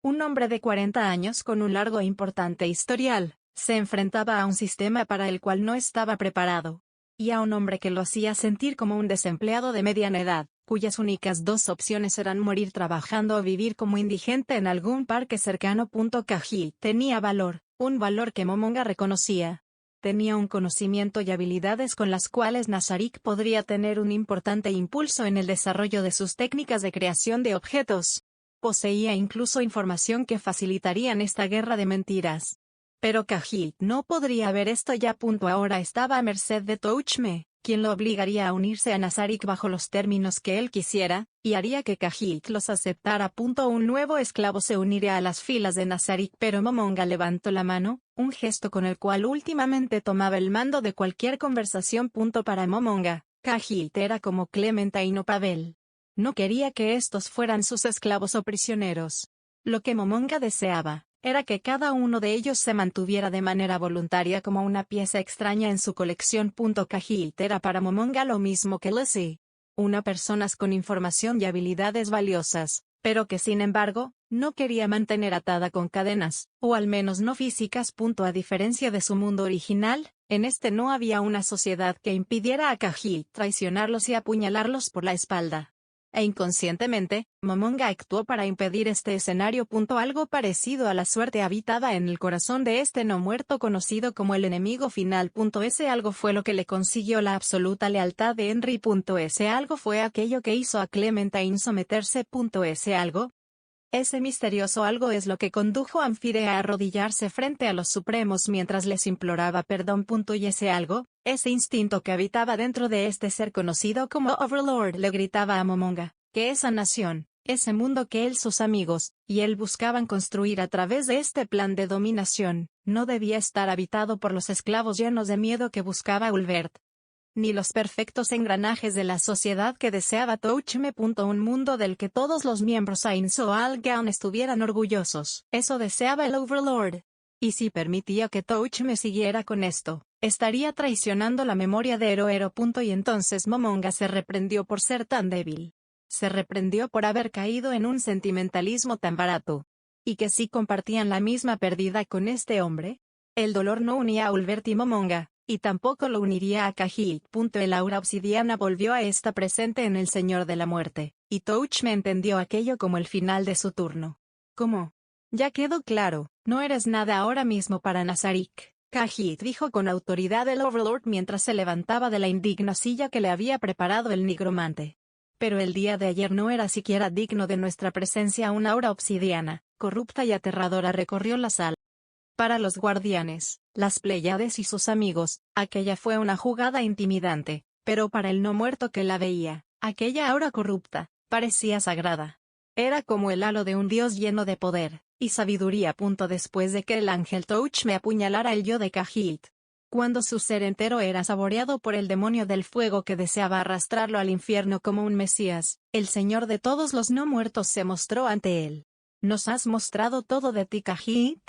un hombre de 40 años con un largo e importante historial, se enfrentaba a un sistema para el cual no estaba preparado. Y a un hombre que lo hacía sentir como un desempleado de mediana edad, cuyas únicas dos opciones eran morir trabajando o vivir como indigente en algún parque cercano. Cahilt tenía valor, un valor que Momonga reconocía. Tenía un conocimiento y habilidades con las cuales Nazarick podría tener un importante impulso en el desarrollo de sus técnicas de creación de objetos. Poseía incluso información que facilitarían esta guerra de mentiras. Pero Cahilt no podría ver esto ya. Ahora estaba a merced de Touchme, quien lo obligaría a unirse a Nazarick bajo los términos que él quisiera, y haría que Cahilt los aceptara. Un nuevo esclavo se uniría a las filas de Nazarick, pero Momonga levantó la mano, un gesto con el cual últimamente tomaba el mando de cualquier conversación. Para Momonga, Cahilt era como Clementine o Pavel. No quería que estos fueran sus esclavos o prisioneros. Lo que Momonga deseaba era que cada uno de ellos se mantuviera de manera voluntaria como una pieza extraña en su colección. Cahilt era para Momonga lo mismo que Lizzie. Una persona con información y habilidades valiosas, pero que sin embargo, no quería mantener atada con cadenas, o al menos no físicas. A diferencia de su mundo original, en este no había una sociedad que impidiera a Cahilt traicionarlos y apuñalarlos por la espalda. E inconscientemente, Momonga actuó para impedir este escenario. Algo parecido a la suerte habitaba en el corazón de este no muerto conocido como el enemigo final. Ese algo fue lo que le consiguió la absoluta lealtad de Henry. Ese algo fue aquello que hizo a Clementine someterse. Ese misterioso algo es lo que condujo a Amphire a arrodillarse frente a los Supremos mientras les imploraba perdón. Y ese algo, ese instinto que habitaba dentro de este ser conocido como Overlord, le gritaba a Momonga, que esa nación, ese mundo que él, sus amigos, y él buscaban construir a través de este plan de dominación, no debía estar habitado por los esclavos llenos de miedo que buscaba Ulvert, ni los perfectos engranajes de la sociedad que deseaba Touchme. Un mundo del que todos los miembros Ain Soalgan estuvieran orgullosos. Eso deseaba el Overlord. Y si permitía que Touchme siguiera con esto, estaría traicionando la memoria de Herohero. Y entonces Momonga se reprendió por ser tan débil. Se reprendió por haber caído en un sentimentalismo tan barato. Y que si compartían la misma pérdida con este hombre, el dolor no unía a Ulvert y Momonga, y tampoco lo uniría a Cahilt. El aura obsidiana volvió a estar presente en el Señor de la Muerte, y Touchme entendió aquello como el final de su turno. ¿Cómo? Ya quedó claro, no eres nada ahora mismo para Nazarick, Cahilt dijo con autoridad el Overlord mientras se levantaba de la indigna silla que le había preparado el nigromante. Pero el día de ayer no era siquiera digno de nuestra presencia. Una aura obsidiana, corrupta y aterradora recorrió la sala. Para los guardianes, las Pléyades y sus amigos, aquella fue una jugada intimidante, pero para el no muerto que la veía, aquella aura corrupta, parecía sagrada. Era como el halo de un dios lleno de poder y sabiduría. Después de que el ángel Touchme apuñalara el yo de Cahilt, cuando su ser entero era saboreado por el demonio del fuego que deseaba arrastrarlo al infierno como un mesías, el Señor de todos los no muertos se mostró ante él. ¿Nos has mostrado todo de ti, Cahilt?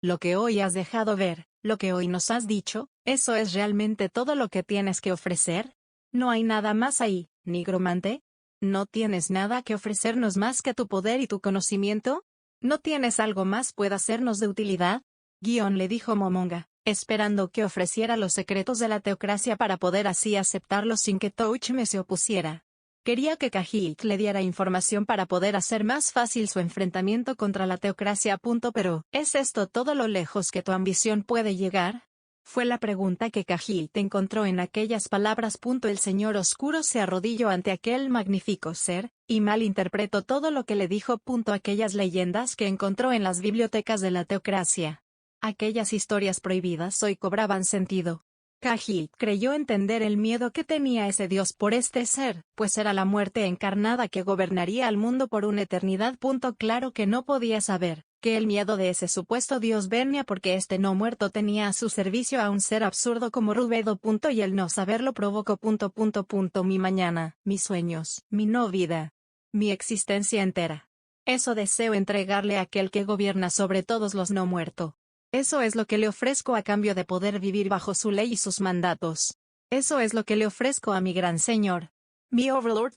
Lo que hoy has dejado ver, lo que hoy nos has dicho, ¿eso es realmente todo lo que tienes que ofrecer? ¿No hay nada más ahí, nigromante? ¿No tienes nada que ofrecernos más que tu poder y tu conocimiento? ¿No tienes algo más pueda sernos de utilidad? Le dijo Momonga, esperando que ofreciera los secretos de la teocracia para poder así aceptarlos sin que Touchme se opusiera. Quería que Cahilt le diera información para poder hacer más fácil su enfrentamiento contra la teocracia. Pero, ¿es esto todo lo lejos que tu ambición puede llegar? Fue la pregunta que Cahilt encontró en aquellas palabras. El señor oscuro se arrodilló ante aquel magnífico ser, y malinterpretó todo lo que le dijo. Aquellas leyendas que encontró en las bibliotecas de la teocracia. Aquellas historias prohibidas hoy cobraban sentido. Cahilt creyó entender el miedo que tenía ese dios por este ser, pues era la muerte encarnada que gobernaría al mundo por una eternidad. Claro que no podía saber que el miedo de ese supuesto dios venía porque este no muerto tenía a su servicio a un ser absurdo como Rubedo. Y el no saberlo provocó. Mi mañana, mis sueños, mi no vida, mi existencia entera. Eso deseo entregarle a aquel que gobierna sobre todos los no muertos. Eso es lo que le ofrezco a cambio de poder vivir bajo su ley y sus mandatos. Eso es lo que le ofrezco a mi gran señor. Mi overlord.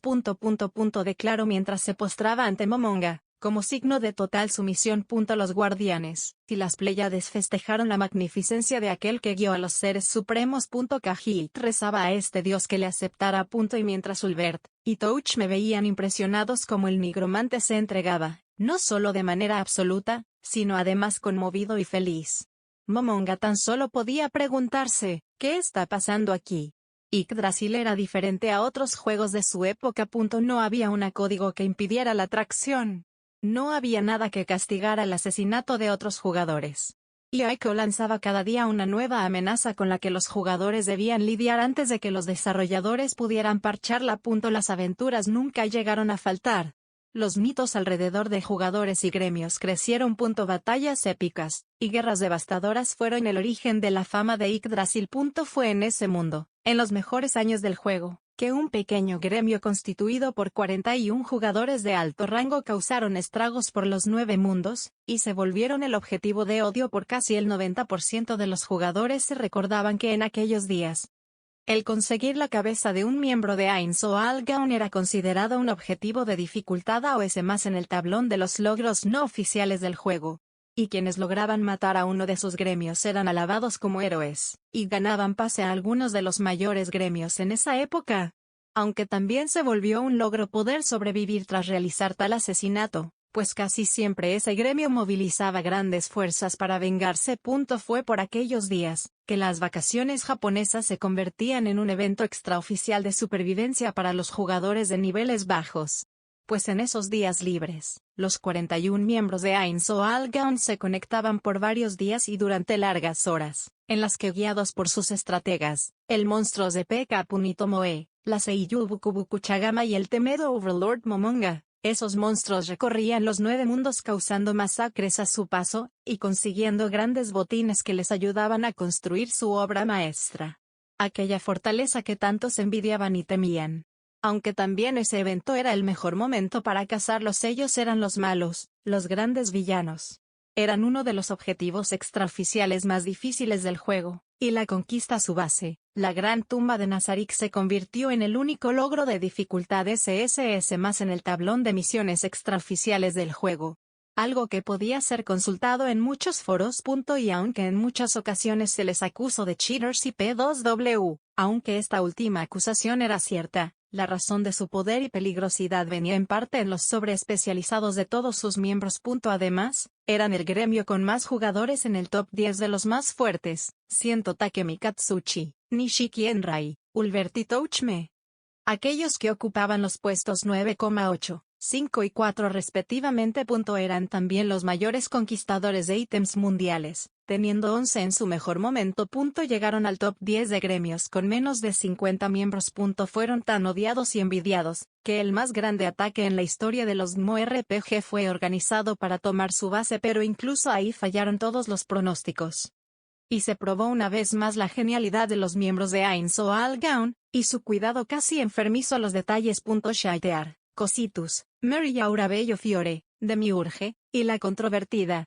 Declaró mientras se postraba ante Momonga, como signo de total sumisión. Los guardianes y las Pléyades festejaron la magnificencia de aquel que guió a los seres supremos. Cahilt rezaba a este dios que le aceptara. Y mientras Ulbert y Touch me veían impresionados como el nigromante se entregaba, no solo de manera absoluta, sino además conmovido y feliz. Momonga tan solo podía preguntarse, ¿qué está pasando aquí? Yggdrasil era diferente a otros juegos de su época. No había un código que impidiera la atracción. No había nada que castigara el asesinato de otros jugadores. Y Aiko lanzaba cada día una nueva amenaza con la que los jugadores debían lidiar antes de que los desarrolladores pudieran parcharla. Las aventuras nunca llegaron a faltar. Los mitos alrededor de jugadores y gremios crecieron. Batallas épicas y guerras devastadoras fueron el origen de la fama de Yggdrasil. Fue en ese mundo, en los mejores años del juego, que un pequeño gremio constituido por 41 jugadores de alto rango causaron estragos por los 9 mundos, y se volvieron el objetivo de odio por casi el 90% de los jugadores. Se recordaban que en aquellos días, el conseguir la cabeza de un miembro de Ainz o Algaun era considerado un objetivo de dificultad AOS más en el tablón de los logros no oficiales del juego. Y quienes lograban matar a uno de sus gremios eran alabados como héroes, y ganaban pase a algunos de los mayores gremios en esa época. Aunque también se volvió un logro poder sobrevivir tras realizar tal asesinato, pues casi siempre ese gremio movilizaba grandes fuerzas para vengarse. Fue por aquellos días que las vacaciones japonesas se convertían en un evento extraoficial de supervivencia para los jugadores de niveles bajos. Pues en esos días libres, los 41 miembros de Ainz o Algaun se conectaban por varios días y durante largas horas, en las que guiados por sus estrategas, el monstruo de P.K. Punitomoe, la Seiyuu Bukubuku Chagama y el temido Overlord Momonga, esos monstruos recorrían los 9 mundos causando masacres a su paso, y consiguiendo grandes botines que les ayudaban a construir su obra maestra. Aquella fortaleza que tantos envidiaban y temían. Aunque también ese evento era el mejor momento para cazarlos, ellos eran los malos, los grandes villanos. Eran uno de los objetivos extraoficiales más difíciles del juego, y la conquista a su base, la gran tumba de Nazarick, se convirtió en el único logro de dificultad SSS más en el tablón de misiones extraoficiales del juego. Algo que podía ser consultado en muchos foros. Y aunque en muchas ocasiones se les acusó de cheaters y P2W, aunque esta última acusación era cierta, la razón de su poder y peligrosidad venía en parte en los sobreespecializados de todos sus miembros. Además, eran el gremio con más jugadores en el top 10 de los más fuertes, siendo Takemi Katsuchi, Nishiki Enrai, Ulbert y Touchme. Aquellos que ocupaban los puestos 9,8, 5 y 4 respectivamente. Eran también los mayores conquistadores de ítems mundiales, teniendo 11 en su mejor momento. Llegaron al top 10 de gremios con menos de 50 miembros. Fueron tan odiados y envidiados, que el más grande ataque en la historia de los MMORPG fue organizado para tomar su base, pero incluso ahí fallaron todos los pronósticos. Y se probó una vez más la genialidad de los miembros de Ainz o Algaun, y su cuidado casi enfermizo a los detalles. Shaitear, Cositus, Mary y Aura Bello Fiore, Demiurge, y la controvertida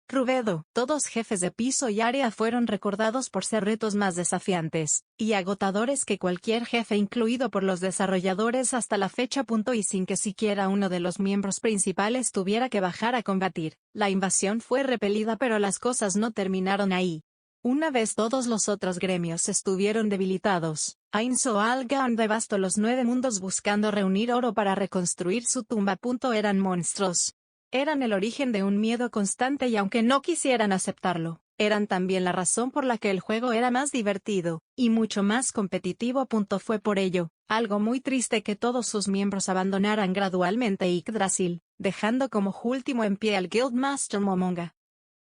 Rubedo. Todos jefes de piso y área fueron recordados por ser retos más desafiantes y agotadores que cualquier jefe incluido por los desarrolladores hasta la fecha. Y sin que siquiera uno de los miembros principales tuviera que bajar a combatir, la invasión fue repelida, pero las cosas no terminaron ahí. Una vez todos los otros gremios estuvieron debilitados, Ainzoalgan devastó los 9 mundos buscando reunir oro para reconstruir su tumba. Eran monstruos. Eran el origen de un miedo constante y aunque no quisieran aceptarlo, eran también la razón por la que el juego era más divertido, y mucho más competitivo. Fue por ello, algo muy triste que todos sus miembros abandonaran gradualmente Yggdrasil, dejando como último en pie al Guildmaster Momonga,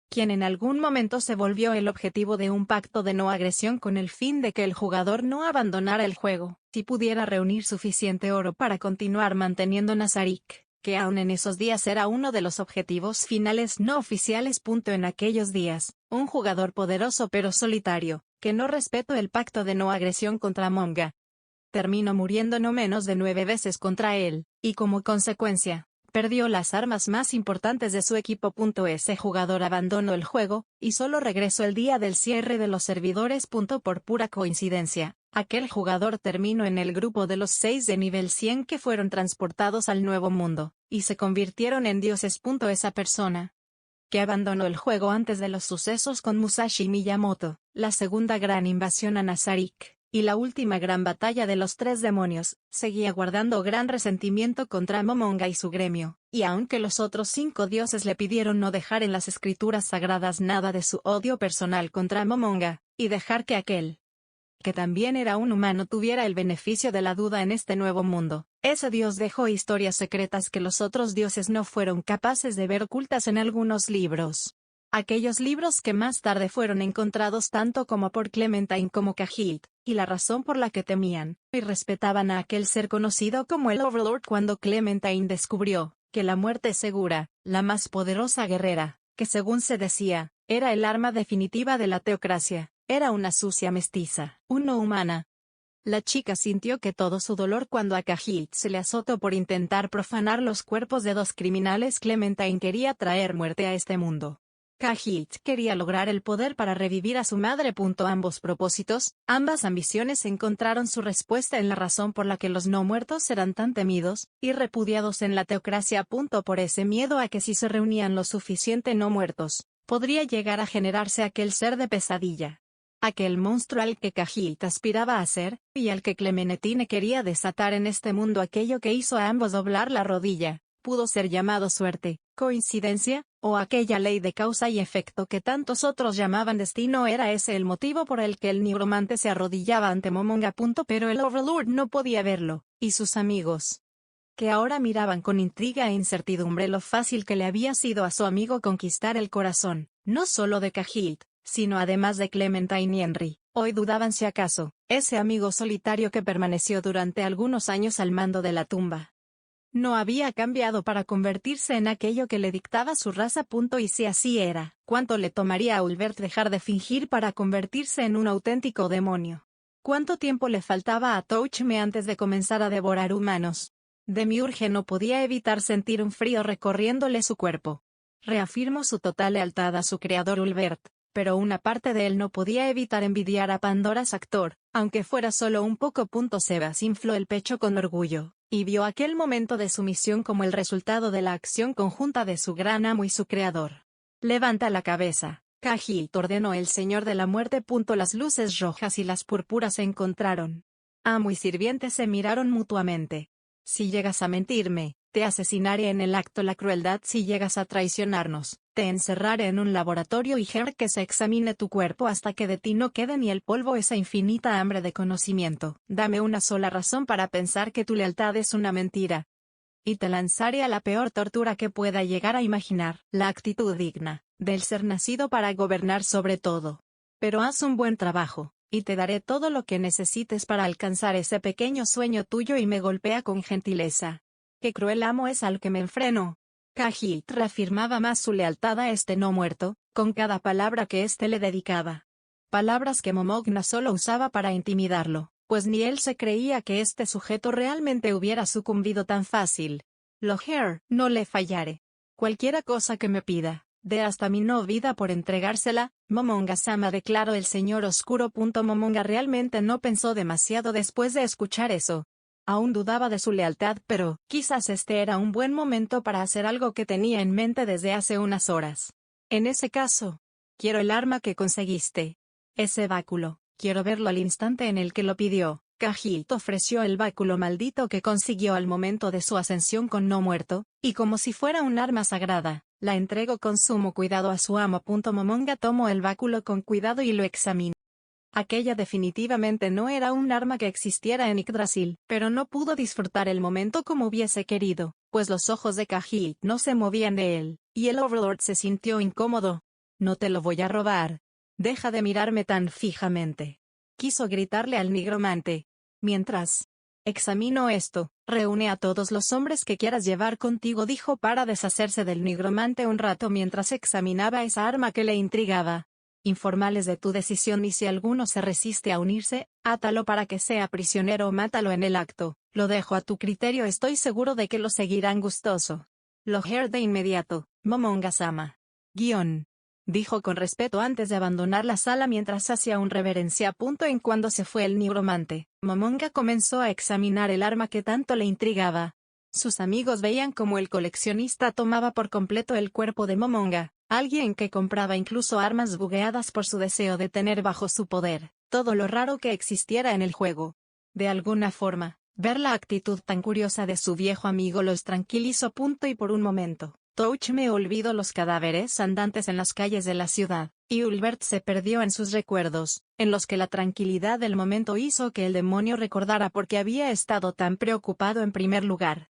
quien en algún momento se volvió el objetivo de un pacto de no agresión con el fin de que el jugador no abandonara el juego, si pudiera reunir suficiente oro para continuar manteniendo Nazarick, que aún en esos días era uno de los objetivos finales no oficiales. En aquellos días, un jugador poderoso pero solitario, que no respetó el pacto de no agresión contra Monga, terminó muriendo no menos de 9 veces contra él, y como consecuencia, perdió las armas más importantes de su equipo. Ese jugador abandonó el juego, y solo regresó el día del cierre de los servidores. Por pura coincidencia, aquel jugador terminó en el grupo de los 6 de nivel 100 que fueron transportados al Nuevo Mundo, y se convirtieron en dioses. Esa persona que abandonó el juego antes de los sucesos con Musashi Miyamoto, la segunda gran invasión a Nazarick, y la última gran batalla de los 3 demonios, seguía guardando gran resentimiento contra Momonga y su gremio, y aunque los otros 5 dioses le pidieron no dejar en las escrituras sagradas nada de su odio personal contra Momonga, y dejar que aquel, que también era un humano, tuviera el beneficio de la duda en este nuevo mundo, ese dios dejó historias secretas que los otros dioses no fueron capaces de ver ocultas en algunos libros. Aquellos libros que más tarde fueron encontrados tanto como por Clementine como Cahilt, y la razón por la que temían y respetaban a aquel ser conocido como el Overlord. Cuando Clementine descubrió que la muerte segura, la más poderosa guerrera, que según se decía, era el arma definitiva de la teocracia, era una sucia mestiza, no humana. La chica sintió que todo su dolor cuando a Cahilt se le azotó por intentar profanar los cuerpos de 2 criminales. Clementine quería traer muerte a este mundo. Cahilt quería lograr el poder para revivir a su madre. Ambos propósitos, ambas ambiciones encontraron su respuesta en la razón por la que los no muertos eran tan temidos y repudiados en la teocracia. Por ese miedo a que si se reunían lo suficiente no muertos, podría llegar a generarse aquel ser de pesadilla. Aquel monstruo al que Cahilt aspiraba a ser, y al que Clementine quería desatar en este mundo. Aquello que hizo a ambos doblar la rodilla, pudo ser llamado suerte, coincidencia, o aquella ley de causa y efecto que tantos otros llamaban destino. Era ese el motivo por el que el nigromante se arrodillaba ante Momonga. Pero el Overlord no podía verlo, y sus amigos, que ahora miraban con intriga e incertidumbre lo fácil que le había sido a su amigo conquistar el corazón, no solo de Cahilt, sino además de Clementine y Henry, hoy dudaban si acaso, ese amigo solitario que permaneció durante algunos años al mando de la tumba, no había cambiado para convertirse en aquello que le dictaba su raza. Y si así era, ¿cuánto le tomaría a Ulbert dejar de fingir para convertirse en un auténtico demonio? ¿Cuánto tiempo le faltaba a Touchme antes de comenzar a devorar humanos? Demiurge no podía evitar sentir un frío recorriéndole su cuerpo. Reafirmó su total lealtad a su creador Ulbert, pero una parte de él no podía evitar envidiar a Pandora's actor, aunque fuera solo un poco. Sebas infló el pecho con orgullo, y vio aquel momento de sumisión como el resultado de la acción conjunta de su gran amo y su creador. Levanta la cabeza, Cahilt, ordenó el Señor de la Muerte. Las luces rojas y las púrpuras se encontraron. Amo y sirviente se miraron mutuamente. Si llegas a mentirme, te asesinaré en el acto. La crueldad. Si llegas a traicionarnos, te encerraré en un laboratorio y que se examine tu cuerpo hasta que de ti no quede ni el polvo. Esa infinita hambre de conocimiento. Dame una sola razón para pensar que tu lealtad es una mentira, y te lanzaré a la peor tortura que pueda llegar a imaginar. La actitud digna del ser nacido para gobernar sobre todo. Pero haz un buen trabajo, y te daré todo lo que necesites para alcanzar ese pequeño sueño tuyo. Y me golpea con gentileza. Qué cruel amo es al que me enfreno. Cahilt reafirmaba más su lealtad a este no muerto, con cada palabra que éste le dedicaba. Palabras que Momogna solo usaba para intimidarlo, pues ni él se creía que este sujeto realmente hubiera sucumbido tan fácil. Loher, no le fallaré. Cualquiera cosa que me pida, De hasta mi no vida por entregársela, Momonga-sama, declaró el señor oscuro. Momonga realmente no pensó demasiado después de escuchar eso. Aún dudaba de su lealtad, pero quizás este era un buen momento para hacer algo que tenía en mente desde hace unas horas. En ese caso, quiero el arma que conseguiste. Ese báculo, quiero verlo al instante en el que lo pidió. Kajit ofreció el báculo maldito que consiguió al momento de su ascensión con no muerto, y como si fuera un arma sagrada, la entregó con sumo cuidado a su amo. Momonga tomó el báculo con cuidado y lo examinó. Aquella definitivamente no era un arma que existiera en Yggdrasil, pero no pudo disfrutar el momento como hubiese querido, pues los ojos de Kajit no se movían de él, y el Overlord se sintió incómodo. No te lo voy a robar. Deja de mirarme tan fijamente. Quiso gritarle al nigromante. Mientras examino esto, reúne a todos los hombres que quieras llevar contigo, dijo para deshacerse del nigromante un rato mientras examinaba esa arma que le intrigaba. Informales de tu decisión, y si alguno se resiste a unirse, átalo para que sea prisionero o mátalo en el acto. Lo dejo a tu criterio, estoy seguro de que lo seguirán gustoso. Loher de inmediato, Momonga-sama. Dijo con respeto antes de abandonar la sala mientras hacía un reverencia. En cuando se fue el nigromante, Momonga comenzó a examinar el arma que tanto le intrigaba. Sus amigos veían como el coleccionista tomaba por completo el cuerpo de Momonga, alguien que compraba incluso armas bugueadas por su deseo de tener bajo su poder todo lo raro que existiera en el juego. De alguna forma, ver la actitud tan curiosa de su viejo amigo los tranquilizó. Y por un momento, Touch me olvidó los cadáveres andantes en las calles de la ciudad, y Ulbert se perdió en sus recuerdos, en los que la tranquilidad del momento hizo que el demonio recordara por qué había estado tan preocupado en primer lugar.